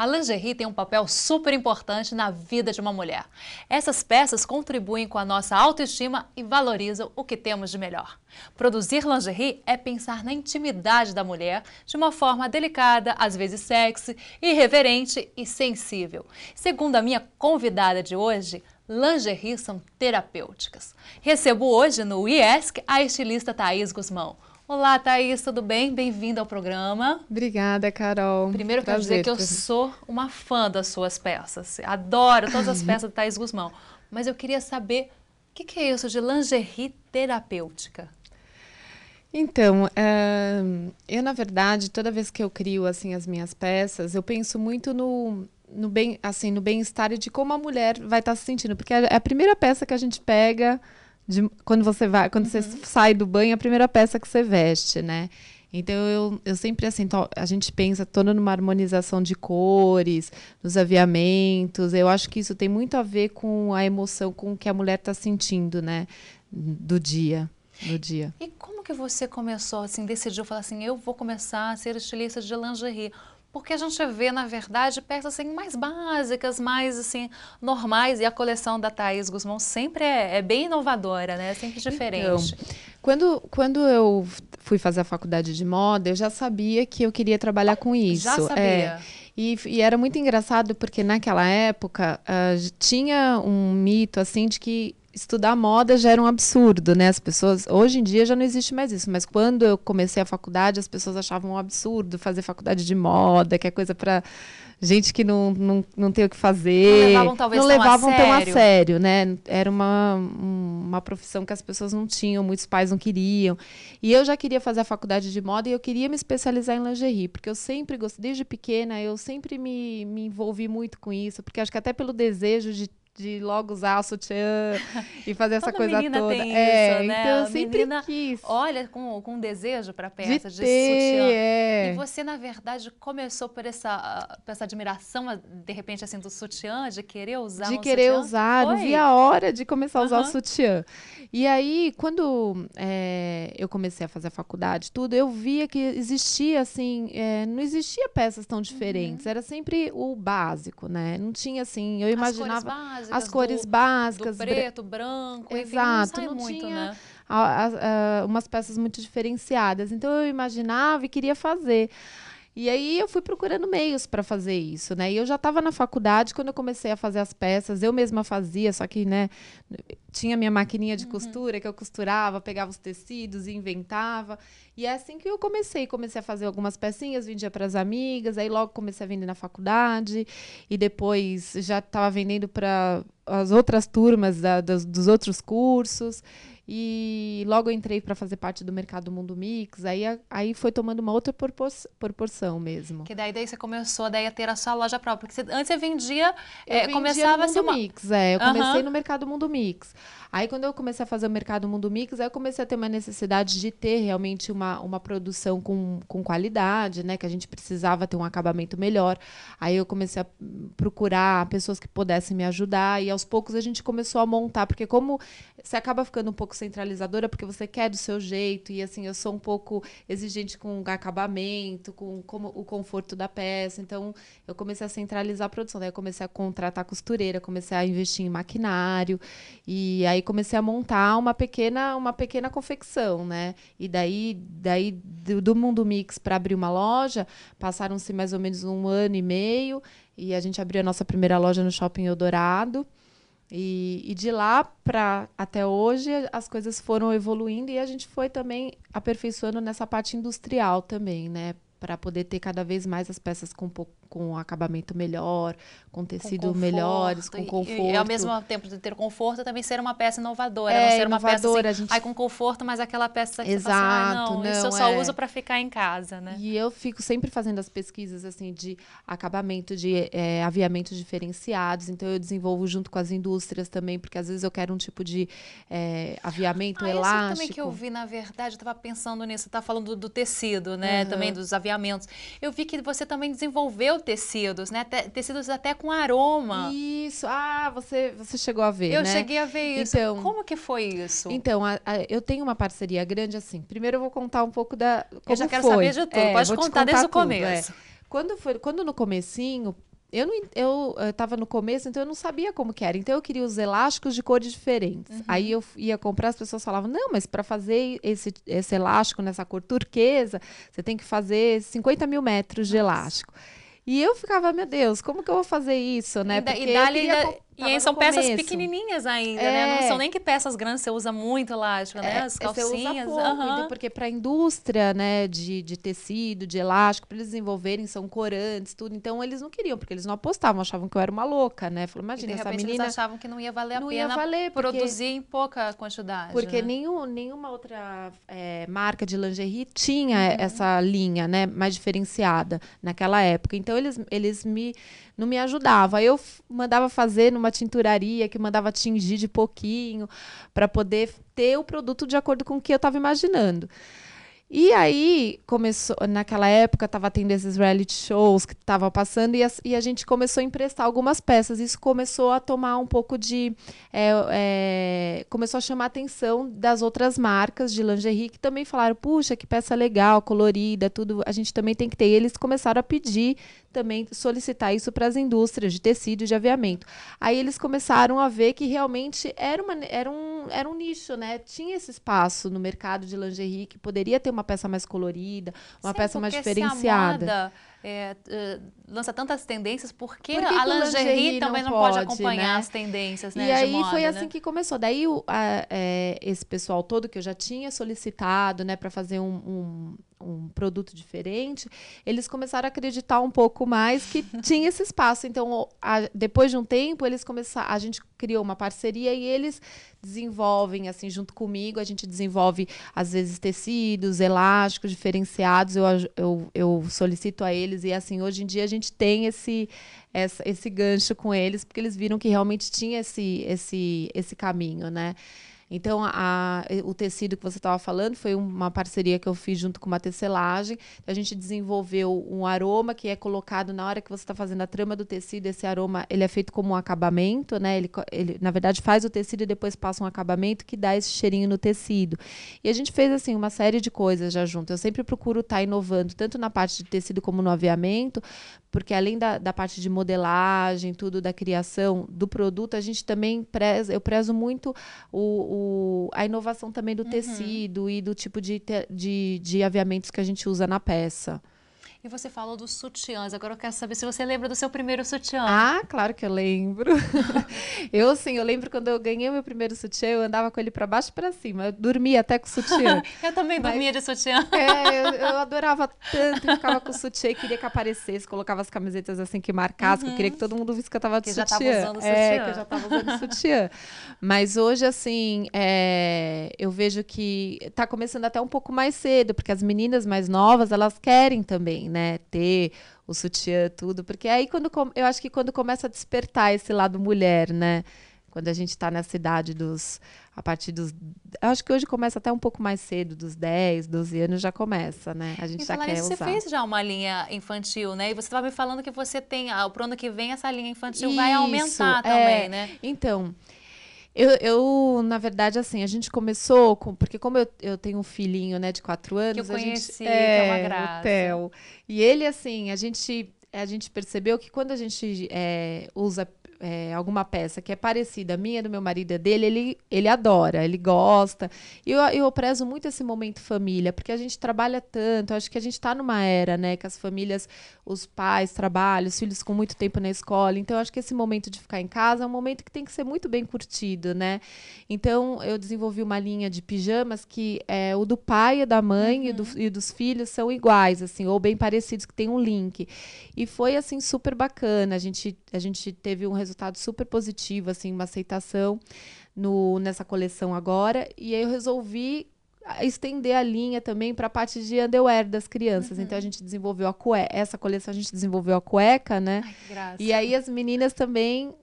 A lingerie tem um papel super importante na vida de uma mulher. Essas peças contribuem com a nossa autoestima e valorizam o que temos de melhor. Produzir lingerie é pensar na intimidade da mulher de uma forma delicada, às vezes sexy, irreverente e sensível. Segundo a minha convidada de hoje, lingerie são terapêuticas. Recebo hoje no IESC a estilista Thaís Guzmão. Olá, Thaís, tudo bem? Bem-vinda ao programa. Obrigada, Carol. Primeiro, eu quero dizer que eu sou uma fã das suas peças. Adoro todas as peças de Thaís Guzmão. Mas eu queria saber o que é isso de lingerie terapêutica? Então, eu, na verdade, toda vez que eu crio assim, as minhas peças, eu penso muito no bem-estar e de como a mulher vai estar se sentindo. Porque é a primeira peça que a gente pega quando você sai do banho, é a primeira peça que você veste, né? Então, eu sempre, assim, a gente pensa toda numa harmonização de cores, nos aviamentos. Eu acho que isso tem muito a ver com a emoção, com o que a mulher está sentindo, né? Do dia. E como que você começou, assim, decidiu falar assim, eu vou começar a ser estilista de lingerie? Porque a gente vê, na verdade, peças assim, mais básicas, mais assim, normais. E a coleção da Thaís Guzmão sempre é bem inovadora, né? Sempre diferente. Então, quando eu fui fazer a faculdade de moda, eu já sabia que eu queria trabalhar com isso. Já sabia? E era muito engraçado porque naquela época tinha um mito assim de que estudar moda já era um absurdo, né? As pessoas, hoje em dia já não existe mais isso, mas quando eu comecei a faculdade, as pessoas achavam um absurdo fazer faculdade de moda, que é coisa para gente que não tem o que fazer. Não levavam talvez tão a sério, né? Era uma profissão que as pessoas não tinham, muitos pais não queriam. E eu já queria fazer a faculdade de moda e eu queria me especializar em lingerie, porque eu sempre gostei, desde pequena, eu sempre me envolvi muito com isso, porque acho que até pelo desejo de logo usar o sutiã e fazer essa coisa toda. Tem isso, né? Então eu sempre quis. Olha com desejo para peça de sutiã. E você, na verdade, começou por essa admiração, de repente, assim, do sutiã, de querer usar De querer usar, não via a hora de começar a usar o sutiã. E aí, quando eu comecei a fazer a faculdade, tudo, eu via que existia, assim, não existia peças tão diferentes. Era sempre o básico, né? Não tinha, assim, eu imaginava as cores básicas, do preto, branco, exato, enfim, não tinha muito, né? Umas peças muito diferenciadas. Então eu imaginava e queria fazer. E aí eu fui procurando meios para fazer isso, né? E eu já estava na faculdade quando eu comecei a fazer as peças, eu mesma fazia, só que, né, tinha minha maquininha de costura que eu costurava, pegava os tecidos e inventava. E é assim que eu comecei a fazer algumas pecinhas, vendia para as amigas, aí logo comecei a vender na faculdade e depois já estava vendendo para as outras turmas dos outros cursos. E logo eu entrei para fazer parte do mercado Mundo Mix, aí foi tomando uma outra proporção mesmo. Que daí você começou a ter a sua loja própria, porque antes você vendia, começava no Mundo Mix, eu comecei no mercado Mundo Mix. Aí quando eu comecei a fazer o mercado Mundo Mix, aí eu comecei a ter uma necessidade de ter realmente uma produção com qualidade, né, que a gente precisava ter um acabamento melhor. Aí eu comecei a procurar pessoas que pudessem me ajudar e aos poucos a gente começou a montar, porque como você acaba ficando um pouco centralizadora, porque você quer do seu jeito, e assim, eu sou um pouco exigente com o acabamento, com o conforto da peça, então eu comecei a centralizar a produção, daí eu comecei a contratar costureira, comecei a investir em maquinário, e aí comecei a montar uma pequena confecção, né? E daí do Mundo Mix para abrir uma loja, passaram-se mais ou menos 1 ano e meio, e a gente abriu a nossa primeira loja no Shopping Eldorado. E de lá para até hoje as coisas foram evoluindo e a gente foi também aperfeiçoando nessa parte industrial também, né? Para poder ter cada vez mais as peças com acabamento melhor, com tecido melhores, com conforto. E ao mesmo tempo de ter conforto, também ser uma peça inovadora. Não ser uma peça assim, com conforto, mas aquela peça que você fala assim, não, isso eu só uso para ficar em casa, né? E eu fico sempre fazendo as pesquisas assim, de acabamento, de aviamentos diferenciados. Então eu desenvolvo junto com as indústrias também, porque às vezes eu quero um tipo de aviamento elástico. Isso também que eu vi, na verdade, eu estava pensando nisso, tá falando do tecido, né? Também dos aviamentos. Eu vi que você também desenvolveu tecidos, né? Tecidos até com aroma. Isso. Você chegou a ver, né? Eu cheguei a ver isso. Então, como que foi isso? Então, eu tenho uma parceria grande assim. Primeiro eu vou contar um pouco da como eu já quero saber de tudo. Pode contar desde o começo. Quando no comecinho, eu tava no começo, então eu não sabia como que era. Então eu queria os elásticos de cores diferentes. Aí eu ia comprar, as pessoas falavam, não, mas para fazer esse elástico nessa cor turquesa, você tem que fazer 50 mil metros de elástico. E eu ficava, meu Deus, como que eu vou fazer isso, né? Porque e aí são peças pequenininhas ainda, né? Não são nem que peças grandes, você usa muito elástico, né? As calcinhas. Você usa pouco, então, porque para a indústria, né, de tecido, de elástico, para eles desenvolverem, são corantes, tudo. Então, eles não queriam, porque eles não apostavam, achavam que eu era uma louca, né? Falou, imagina, e de essa repente menina... eles achavam que não ia valer a pena produzir em pouca quantidade, porque né? nenhuma outra marca de lingerie tinha essa linha, né, mais diferenciada naquela época. Então, eles não me ajudavam. Aí eu mandava fazer numa tinturaria que mandava tingir de pouquinho para poder ter o produto de acordo com o que eu estava imaginando. E aí, começou, naquela época, estava tendo esses reality shows que estava passando e a gente começou a emprestar algumas peças. Isso começou a tomar um pouco de... começou a chamar a atenção das outras marcas de lingerie que também falaram, puxa, que peça legal, colorida, tudo, a gente também tem que ter. E eles começaram a pedir, também solicitar isso para as indústrias de tecido e de aviamento. Aí eles começaram a ver que realmente era um nicho, né? Tinha esse espaço no mercado de lingerie que poderia ter uma peça mais colorida, uma peça mais diferenciada. Se a moda lança tantas tendências, porque a lingerie também não pode acompanhar, né, as tendências, né, e aí moda, foi né? assim que começou. Daí esse pessoal todo que eu já tinha solicitado, né, para fazer um produto diferente, eles começaram a acreditar um pouco mais que tinha esse espaço. Então, depois de um tempo, a gente criou uma parceria e eles desenvolvem, assim, junto comigo, a gente desenvolve, às vezes, tecidos, elásticos diferenciados, eu solicito a eles, e assim, hoje em dia a gente tem esse gancho com eles, porque eles viram que realmente tinha esse caminho, né? Então, o tecido que você estava falando foi uma parceria que eu fiz junto com uma tecelagem. A gente desenvolveu um aroma que é colocado na hora que você está fazendo a trama do tecido. Esse aroma, ele é feito como um acabamento, né? Ele, na verdade, faz o tecido e depois passa um acabamento que dá esse cheirinho no tecido. E a gente fez, assim, uma série de coisas já junto. Eu sempre procuro estar inovando, tanto na parte de tecido como no aviamento, porque além da parte de modelagem, tudo da criação do produto, a gente também eu prezo muito a inovação também do tecido e do tipo de aviamentos que a gente usa na peça. E você falou dos sutiãs. Agora eu quero saber se você lembra do seu primeiro sutiã. Ah, claro que eu lembro. Eu lembro quando eu ganhei o meu primeiro sutiã, eu andava com ele para baixo e para cima. Eu dormia até com o sutiã. Eu também dormia de sutiã. Eu adorava tanto e ficava com o sutiã e queria que aparecesse, colocava as camisetas assim que marcasse, que eu queria que todo mundo visse que eu tava de sutiã. Já tava usando sutiã. Que eu já tava usando sutiã. Mas hoje, assim, eu vejo que tá começando até um pouco mais cedo, porque as meninas mais novas, elas querem também, né, ter o sutiã, tudo, porque aí eu acho que quando começa a despertar esse lado mulher, né, quando a gente está nessa idade a partir dos, eu acho que hoje começa até um pouco mais cedo, dos 10, 12 anos já começa, né, a gente já quer usar. Você fez já uma linha infantil, né, e você estava me falando que você tem, pro ano que vem essa linha infantil vai aumentar também, né? Então, eu, na verdade, assim, a gente começou porque como eu tenho um filhinho, né, de 4 anos, que eu conheci, que é uma graça. O Theo. E ele, assim, a gente percebeu que quando a gente usa alguma peça que é parecida, a minha, do meu marido, é dele, ele adora, ele gosta. E eu prezo muito esse momento família, porque a gente trabalha tanto, acho que a gente está numa era, né, que as famílias, os pais trabalham, os filhos com muito tempo na escola, então acho que esse momento de ficar em casa é um momento que tem que ser muito bem curtido, né? Então, eu desenvolvi uma linha de pijamas que o do pai e da mãe e dos filhos são iguais, assim, ou bem parecidos, que tem um link. E foi, assim, super bacana, a gente teve um resultado super positivo, assim, uma aceitação nessa coleção agora, e aí eu resolvi estender a linha também para a parte de underwear das crianças. Então a gente desenvolveu a cueca, essa coleção a gente desenvolveu a cueca, né? Ai, que graça. E aí as meninas também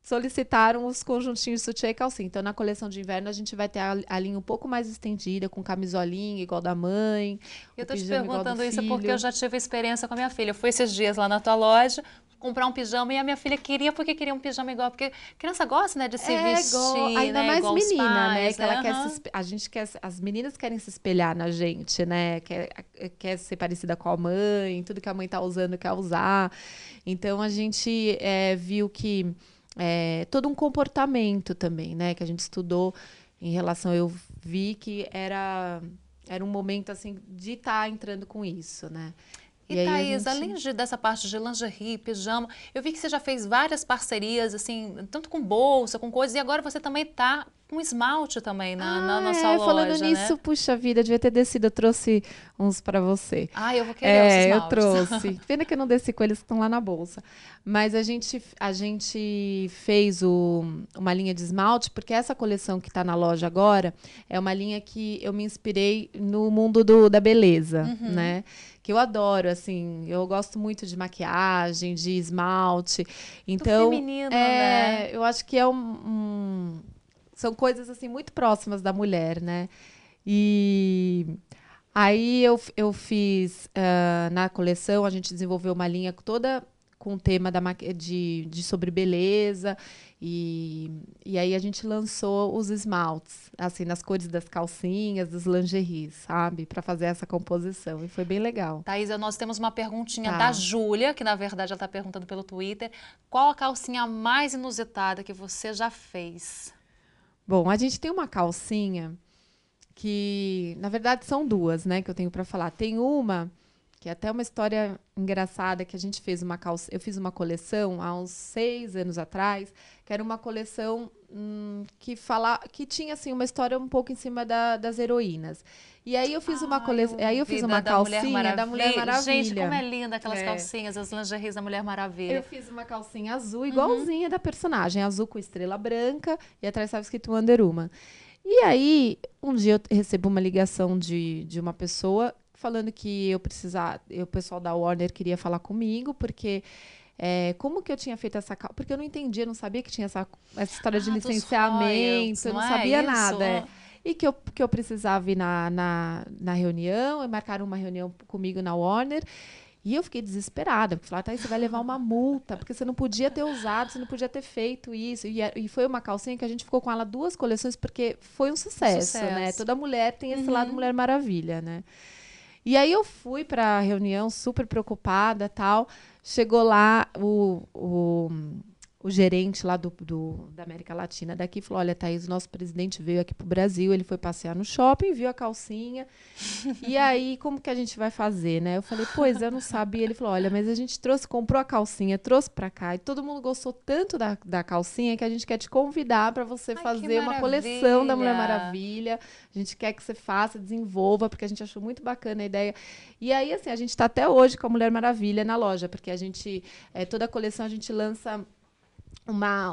solicitaram os conjuntinhos sutiã e calcinha. Então, na coleção de inverno, a gente vai ter a linha um pouco mais estendida, com camisolinha igual da mãe. Eu tô te perguntando isso porque eu já tive experiência com a minha filha. Eu fui esses dias lá na tua loja, comprar um pijama e a minha filha queria porque queria um pijama igual, porque criança gosta, né, de se vestir, ainda né, mais igual menina, os pais, né, que ela quer aham. a gente quer, as meninas querem se espelhar na gente, né, quer ser parecida com a mãe, tudo que a mãe tá usando quer usar. Então a gente viu que todo um comportamento também, né, que a gente estudou em relação, eu vi que era um momento assim de estar entrando com isso, né? E E aí a Thaís, gente além dessa parte de lingerie, pijama, eu vi que você já fez várias parcerias, assim, tanto com bolsa, com coisas, e agora você também tá com esmalte também na sua falando loja, né? nisso, puxa vida, devia ter descido, eu trouxe uns para você. Ah, eu vou querer os Eu esmaltes. trouxe. Pena que eu não desci com eles que estão lá na bolsa. Mas a gente fez uma linha de esmalte, porque essa coleção que está na loja agora é uma linha que eu me inspirei no mundo da beleza, né? Que eu adoro, assim, eu gosto muito de maquiagem, de esmalte. Do Então, feminino, né? eu acho que são coisas assim muito próximas da mulher, né? E aí eu fiz na coleção, a gente desenvolveu uma linha toda com o tema de sobre beleza e aí a gente lançou os esmaltes, assim, nas cores das calcinhas, dos lingeries, sabe? Para fazer essa composição. E foi bem legal. Thaís, nós temos uma perguntinha da Tá. Júlia, que na verdade ela está perguntando pelo Twitter. Qual a calcinha mais inusitada que você já fez? Bom, a gente tem uma calcinha que, na verdade, são duas, né, que eu tenho para falar. Tem uma que é até uma história engraçada que a gente fez eu fiz uma coleção há uns 6 anos atrás, que era uma coleção que tinha assim uma história um pouco em cima das heroínas. E aí eu fiz uma coleção, aí eu fiz uma calcinha da Mulher Maravilha. Gente, como é linda aquelas calcinhas, as lingeries da Mulher Maravilha. Eu fiz uma calcinha azul, igualzinha da personagem, azul com estrela branca, e atrás estava escrito Wonder Woman. E aí, um dia eu recebo uma ligação de uma pessoa falando que o pessoal da Warner queria falar comigo, porque como que eu tinha feito essa calça? Porque eu não entendia, não sabia que tinha essa história de licenciamento, eu não sabia nada. E que eu precisava ir na reunião, e marcaram uma reunião comigo na Warner. E eu fiquei desesperada, porque falaram, Thaís, você vai levar uma multa, porque você não podia ter usado, você não podia ter feito isso. E foi uma calcinha que a gente ficou com ela 2 coleções, porque foi um sucesso, né? Toda mulher tem esse lado Mulher Maravilha, né? E aí eu fui para a reunião super preocupada, tal. Chegou lá o gerente lá da América Latina daqui falou, olha, Thaís, o nosso presidente veio aqui para o Brasil, ele foi passear no shopping, viu a calcinha, e aí, como que a gente vai fazer, né? Eu falei, pois, eu não sabia. Ele falou, olha, mas a gente comprou a calcinha, trouxe para cá, e todo mundo gostou tanto da calcinha que a gente quer te convidar para você fazer uma coleção da Mulher Maravilha. A gente quer que você faça, desenvolva, porque a gente achou muito bacana a ideia. E aí, assim, a gente está até hoje com a Mulher Maravilha na loja, porque a gente, toda a coleção a gente lança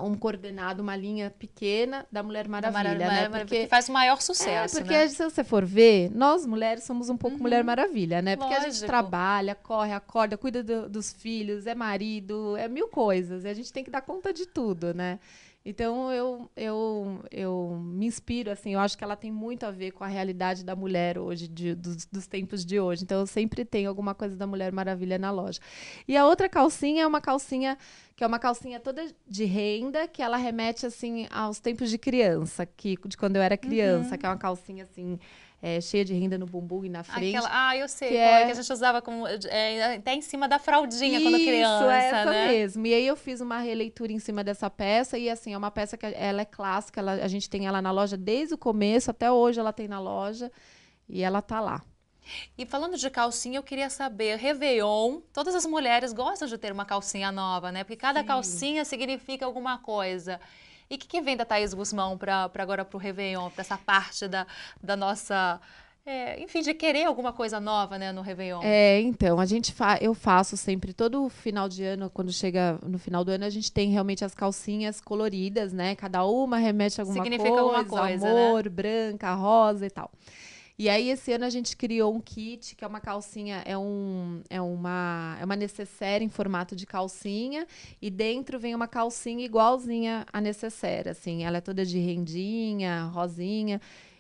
um coordenado, uma linha pequena da Mulher Maravilha, né? Porque faz o maior sucesso, porque né? se você for ver, nós mulheres somos um pouco Mulher Maravilha, né? Porque a gente trabalha, corre, acorda, cuida dos filhos, é marido, é mil coisas. E a gente tem que dar conta de tudo, né? Então, eu me inspiro, assim, eu acho que ela tem muito a ver com a realidade da mulher hoje, dos tempos de hoje. Então, eu sempre tenho alguma coisa da Mulher Maravilha na loja. E a outra calcinha é uma calcinha que é uma calcinha toda de renda, que ela remete, assim, aos tempos de criança, de quando eu era criança, que é uma calcinha, assim, cheia de renda no bumbum e na frente. Eu sei, que a gente usava até em cima da fraldinha quando criança, isso, essa né? mesmo. E aí eu fiz uma releitura em cima dessa peça, e assim, é uma peça que ela é clássica, a gente tem ela na loja desde o começo, até hoje ela tem na loja, e ela tá lá. E falando de calcinha, eu queria saber, Réveillon, todas as mulheres gostam de ter uma calcinha nova, né? Porque cada calcinha significa alguma coisa. E o que vem da Thaís Guzmão agora para o Réveillon, para essa parte da nossa... enfim, de querer alguma coisa nova, né, no Réveillon? Então, eu faço sempre, todo final de ano, quando chega no final do ano, a gente tem realmente as calcinhas coloridas, né? Cada uma remete a alguma coisa, amor, né? Branca, rosa e tal. E aí, esse ano, a gente criou um kit, que é uma calcinha, é uma necessaire em formato de calcinha, e dentro vem uma calcinha igualzinha à necessaire, assim, ela é toda de rendinha, rosinha,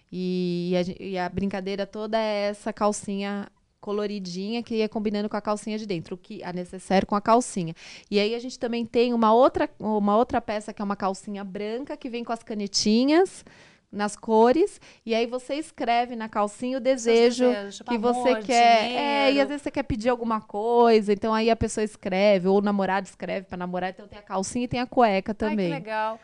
e a brincadeira toda é essa calcinha coloridinha que ia combinando com a calcinha de dentro, a necessaire com a calcinha. E aí a gente também tem uma outra peça que é uma calcinha branca que vem com as canetinhas nas cores, e aí você escreve na calcinha o desejo tipo que você amor, quer. E às dinheiro. vezes você quer pedir alguma coisa, então aí a pessoa escreve, ou o namorado escreve para namorar, então tem a calcinha e tem a cueca também. Ai, que legal.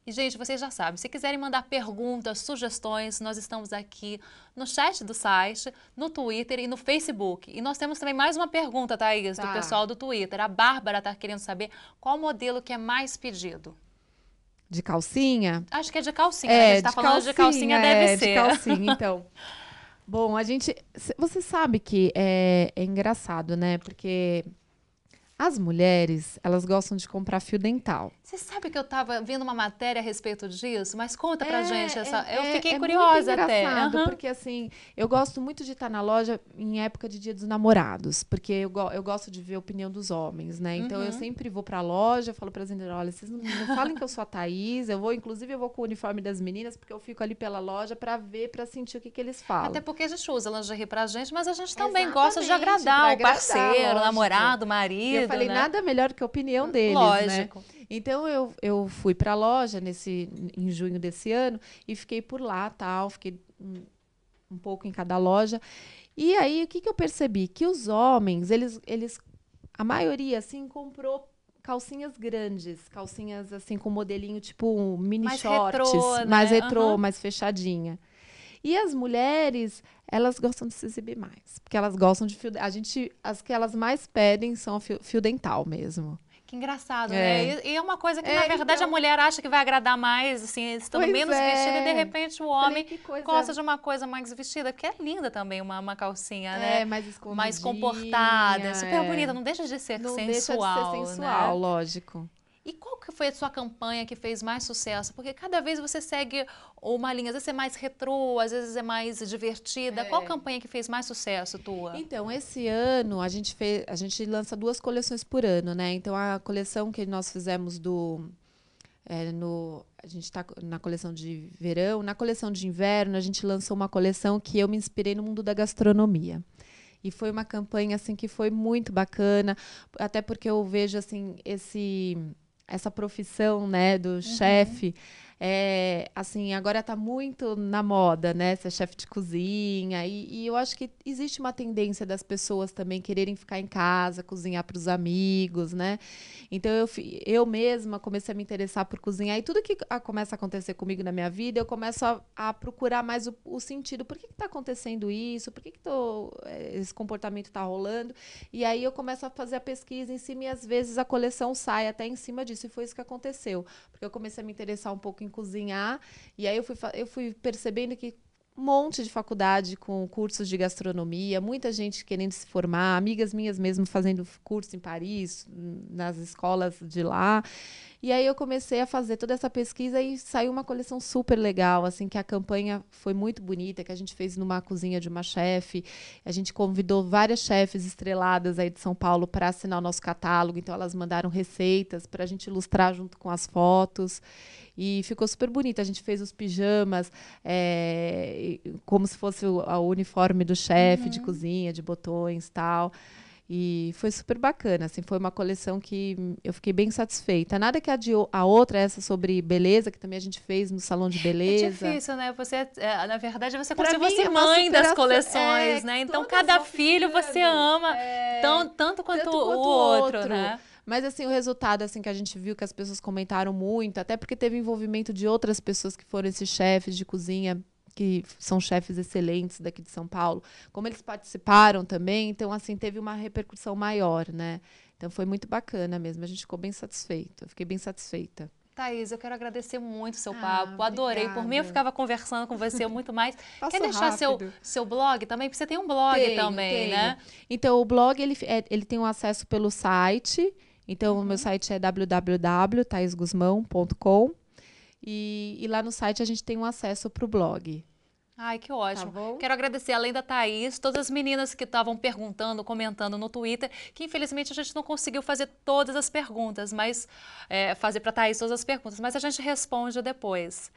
E, gente, vocês já sabem, se quiserem mandar perguntas, sugestões, nós estamos aqui no chat do site, no Twitter e no Facebook. E nós temos também mais uma pergunta, Thaís, do pessoal do Twitter. A Bárbara está querendo saber qual modelo que é mais pedido. De calcinha? Acho que é de calcinha, né? A gente tá falando de calcinha, deve ser. De calcinha, então. Bom, você sabe que é engraçado, né? Porque as mulheres, elas gostam de comprar fio dental. Você sabe que eu estava vendo uma matéria a respeito disso? Mas conta pra gente. Eu fiquei muito curiosa até. Engraçado, porque assim, eu gosto muito de estar na loja em época de Dia dos Namorados, porque eu gosto de ver a opinião dos homens, né? Então eu sempre vou pra loja, falo para as vendedoras, olha, vocês não falem que eu sou a Thaís, inclusive eu vou com o uniforme das meninas, porque eu fico ali pela loja pra ver, pra sentir o que eles falam. Até porque a gente usa lingerie pra gente, mas a gente também gosta de agradar o parceiro, o namorado, o marido. Eu falei, né? Nada melhor que a opinião deles, Lógico. né? Então eu fui para a loja em junho desse ano e fiquei por lá, fiquei um pouco em cada loja. E aí o que eu percebi? Que os homens, a maioria assim comprou calcinhas grandes, calcinhas assim com modelinho tipo mini mais shorts, retrô, né? mais retrô, mais fechadinha. E as mulheres, elas gostam de se exibir mais, porque elas gostam de fio. As que elas mais pedem são fio dental mesmo. Que engraçado, né? E é uma coisa que, na verdade, a mulher acha que vai agradar mais, assim, estando menos vestida, e de repente o homem gosta de uma coisa mais vestida, que é linda também, uma calcinha, né? Mais escondidinha. Mais comportada, super bonita, não deixa de ser sensual, Não deixa de ser sensual, né? Lógico. E qual que foi a sua campanha que fez mais sucesso? Porque cada vez você segue uma linha, às vezes é mais retrô, às vezes é mais divertida. Qual campanha que fez mais sucesso tua? Então, esse ano a gente lança 2 coleções por ano, né? Então, a coleção que nós fizemos a gente está na coleção de verão. Na coleção de inverno, a gente lançou uma coleção que eu me inspirei no mundo da gastronomia. E foi uma campanha assim que foi muito bacana, até porque eu vejo assim essa profissão, né, do chefe, assim, agora está muito na moda, né, ser chefe de cozinha, e eu acho que existe uma tendência das pessoas também quererem ficar em casa, cozinhar para os amigos, né, então eu mesma comecei a me interessar por cozinhar, e tudo que começa a acontecer comigo na minha vida, eu começo a procurar mais o sentido, por que está acontecendo isso, por que esse comportamento está rolando, e aí eu começo a fazer a pesquisa em cima, e às vezes a coleção sai até em cima disso, e foi isso que aconteceu, porque eu comecei a me interessar um pouco em cozinhar, e aí eu fui percebendo que um monte de faculdade com cursos de gastronomia, muita gente querendo se formar, amigas minhas mesmo fazendo curso em Paris, nas escolas de lá. E aí eu comecei a fazer toda essa pesquisa e saiu uma coleção super legal, assim, que a campanha foi muito bonita, que a gente fez numa cozinha de uma chefe. A gente convidou várias chefes estreladas aí de São Paulo para assinar o nosso catálogo, então elas mandaram receitas para a gente ilustrar junto com as fotos. E ficou super bonito. A gente fez os pijamas como se fosse o uniforme do chefe de cozinha, de botões e tal. E foi super bacana. Assim, foi uma coleção que eu fiquei bem satisfeita. Nada que a outra, essa sobre beleza, que também a gente fez no salão de beleza. É difícil, né? Você, na verdade, você como se fosse mãe das coleções, né? Então, cada filho você ama tanto quanto o outro, né? Mas, assim, o resultado, assim, que a gente viu que as pessoas comentaram muito, até porque teve envolvimento de outras pessoas que foram esses chefes de cozinha, que são chefes excelentes daqui de São Paulo, como eles participaram também, então, assim, teve uma repercussão maior, né? Então, foi muito bacana mesmo, a gente ficou bem satisfeita, eu fiquei bem satisfeita. Thaís, eu quero agradecer muito o seu papo, adorei. Obrigada. Por mim, eu ficava conversando com você muito mais. Passou Quer deixar seu blog também? Porque você tem um blog também, né? Então, o blog, ele tem um acesso pelo site. Então, o meu site é www.thaisguzmão.com e lá no site a gente tem um acesso para o blog. Ai, que ótimo. Tá bom? Quero agradecer, além da Thaís, todas as meninas que estavam perguntando, comentando no Twitter, que infelizmente a gente não conseguiu fazer todas as perguntas, mas fazer para a Thaís todas as perguntas, mas a gente responde depois.